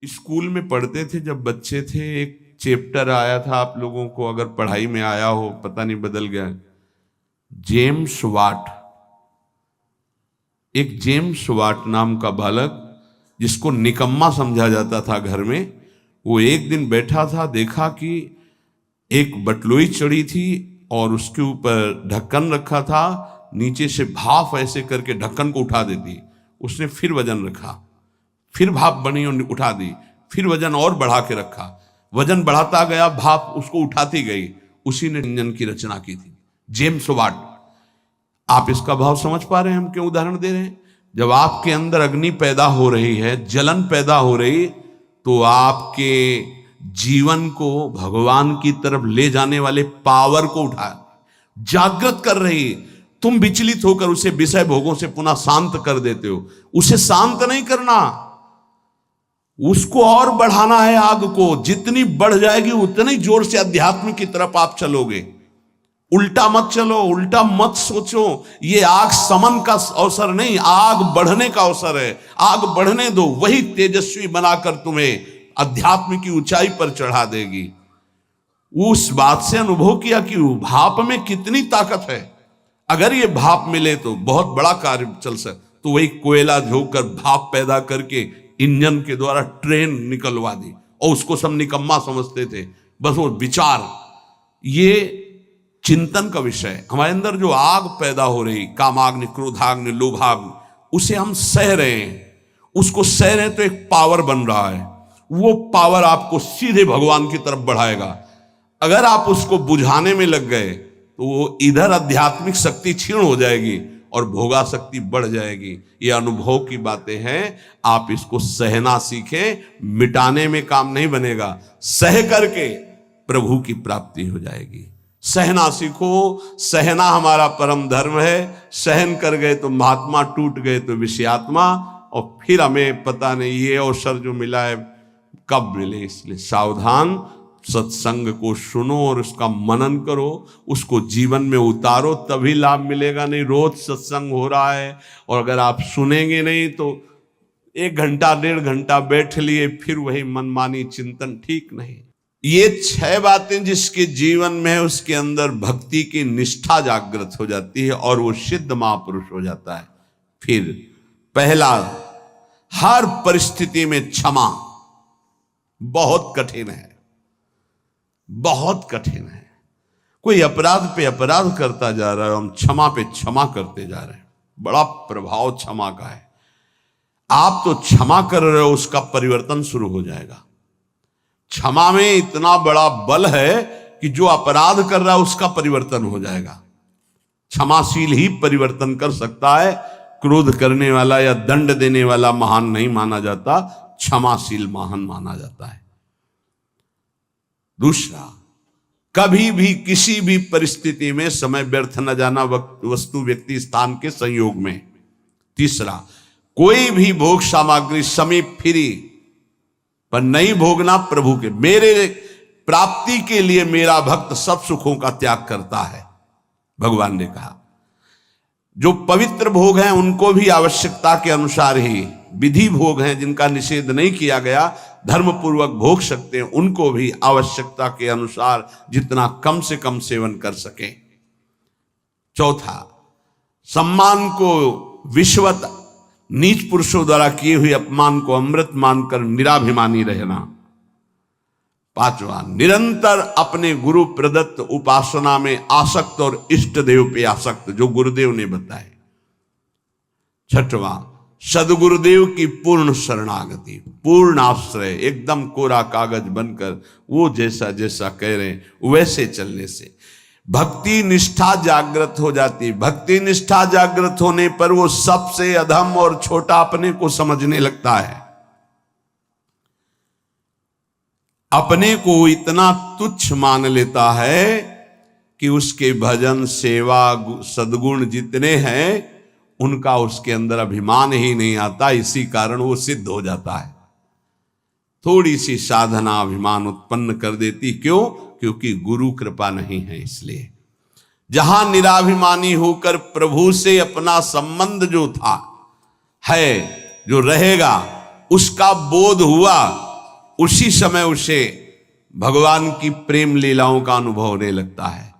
School में पढ़ते थे जब बच्चे थे, एक चैप्टर आया था, आप लोगों को अगर पढ़ाई में आया हो, पता नहीं बदल गया, जेम्स वाट। एक जेम्स वाट नाम का बालक, जिसको निकम्मा समझा जाता था घर में, वो एक दिन बैठा था, देखा कि एक बटलोई चढ़ी थी और उसके ऊपर ढक्कन रखा था, नीचे से भाप ऐसे करके ढक्कन को उठा देती। उसने फिर वजन रखा, फिर भाप बनी और उठा दी, फिर वजन और बढ़ा के रखा, वजन बढ़ाता गया, भाप उसको उठाती गई। उसी ने इंजन की रचना की थी, जेम्स वाट। आप इसका भाव समझ पा रहे हैं हम क्यों उदाहरण दे रहे हैं? जब आपके अंदर अग्नि पैदा हो रही है, जलन पैदा हो रही, तो आपके जीवन को भगवान की तरफ ले जाने वाले पावर को उठा जागृत कर रही। तुम विचलित होकर उसे विषय भोगों से पुनः शांत कर देते हो। उसे शांत नहीं करना, उसको और बढ़ाना है। आग को जितनी बढ़ जाएगी उतनी जोर से अध्यात्म की तरफ आप चलोगे। उल्टा मत चलो, उल्टा मत सोचो। ये आग समन का अवसर नहीं, आग बढ़ने का अवसर है। आग बढ़ने दो, वही तेजस्वी बनाकर तुम्हें अध्यात्म की ऊंचाई पर चढ़ा देगी। उस बात से अनुभव किया कि भाप में कितनी ताकत है। अगर ये भाप मिले तो बहुत बड़ा कार्य चल सकता। तो वही कोयला झोंककर भाप पैदा करके इंजन के द्वारा ट्रेन निकलवा दी, और उसको सब निकम्मा समझते थे। बस वो विचार, ये चिंतन का विषय। हमारे अंदर जो आग पैदा हो रही, कामाग्नि, क्रोधाग्नि, लोभाग्नि, उसे हम सह रहे हैं। उसको सह रहे हैं तो एक पावर बन रहा है। वो पावर आपको सीधे भगवान की तरफ बढ़ाएगा। अगर आप उसको बुझाने में लग गए तो वो इधर आध्यात्मिक शक्ति क्षीण हो जाएगी और भोगा शक्ति बढ़ जाएगी। ये अनुभव की बातें हैं। आप इसको सहना सीखें, मिटाने में काम नहीं बनेगा। सह करके प्रभु की प्राप्ति हो जाएगी। सहना सीखो, सहना हमारा परम धर्म है। सहन कर गए तो महात्मा, टूट गए तो विषयात्मा। और फिर हमें पता नहीं ये अवसर जो मिला है कब मिले। इसलिए सावधान, सत्संग को सुनो और उसका मनन करो, उसको जीवन में उतारो, तभी लाभ मिलेगा। नहीं रोज सत्संग हो रहा है और अगर आप सुनेंगे नहीं तो 1 घंटा 1.5 घंटा बैठ लिए, फिर वही मनमानी चिंतन, ठीक नहीं। ये 6 बातें जिसके जीवन में है उसके अंदर भक्ति की निष्ठा जागृत हो जाती है और वो सिद्ध महापुरुष हो जाता है। फिर पहला, हर परिस्थिति में क्षमा। बहुत कठिन है, बहुत कठिन है। कोई अपराध पे अपराध करता जा रहा है, हम क्षमा पे क्षमा करते जा रहे हैं। बड़ा प्रभाव क्षमा का है। आप तो क्षमा कर रहे हो, उसका परिवर्तन शुरू हो जाएगा। क्षमा में इतना बड़ा बल है कि जो अपराध कर रहा है उसका परिवर्तन हो जाएगा। क्षमाशील ही परिवर्तन कर सकता है। क्रोध करने वाला या दंड देने वाला महान नहीं माना जाता, क्षमाशील महान माना जाता है। दूसरा, कभी भी किसी भी परिस्थिति में समय व्यर्थ न जाना, वस्तु, व्यक्ति, स्थान के संयोग में। तीसरा, कोई भी भोग सामग्री समीप फिरी पर नहीं भोगना प्रभु के। मेरे प्राप्ति के लिए मेरा भक्त सब सुखों का त्याग करता है, भगवान ने कहा। जो पवित्र भोग हैं उनको भी आवश्यकता के अनुसार ही, विधि भोग हैं जिनका निषेध नहीं किया गया, धर्म पूर्वक भोग सकते हैं, उनको भी आवश्यकता के अनुसार जितना कम से कम सेवन कर सके। चौथा, सम्मान को विश्वत, नीच पुरुषों द्वारा किए हुए अपमान को अमृत मानकर निराभिमानी रहना। पांचवा, निरंतर अपने गुरु प्रदत्त उपासना में आसक्त और इष्ट देव पे आसक्त, जो गुरुदेव ने बताए। छठवां, सदगुरुदेव की पूर्ण शरणागति, पूर्ण आश्रय, एकदम कोरा कागज बनकर वो जैसा जैसा कह रहे हैं वैसे चलने से भक्ति निष्ठा जागृत हो जाती। भक्ति निष्ठा जागृत होने पर वो सबसे अधम और छोटा अपने को समझने लगता है। अपने को इतना तुच्छ मान लेता है कि उसके भजन, सेवा, सद्गुण जितने हैं उनका उसके अंदर अभिमान ही नहीं आता। इसी कारण वो सिद्ध हो जाता है। थोड़ी सी साधना अभिमान उत्पन्न कर देती। क्यों? क्योंकि गुरु कृपा नहीं है। इसलिए जहां निराभिमानी होकर प्रभु से अपना संबंध जो था है, जो रहेगा, उसका बोध हुआ उसी समय उसे भगवान की प्रेम लीलाओं का अनुभव होने लगता है।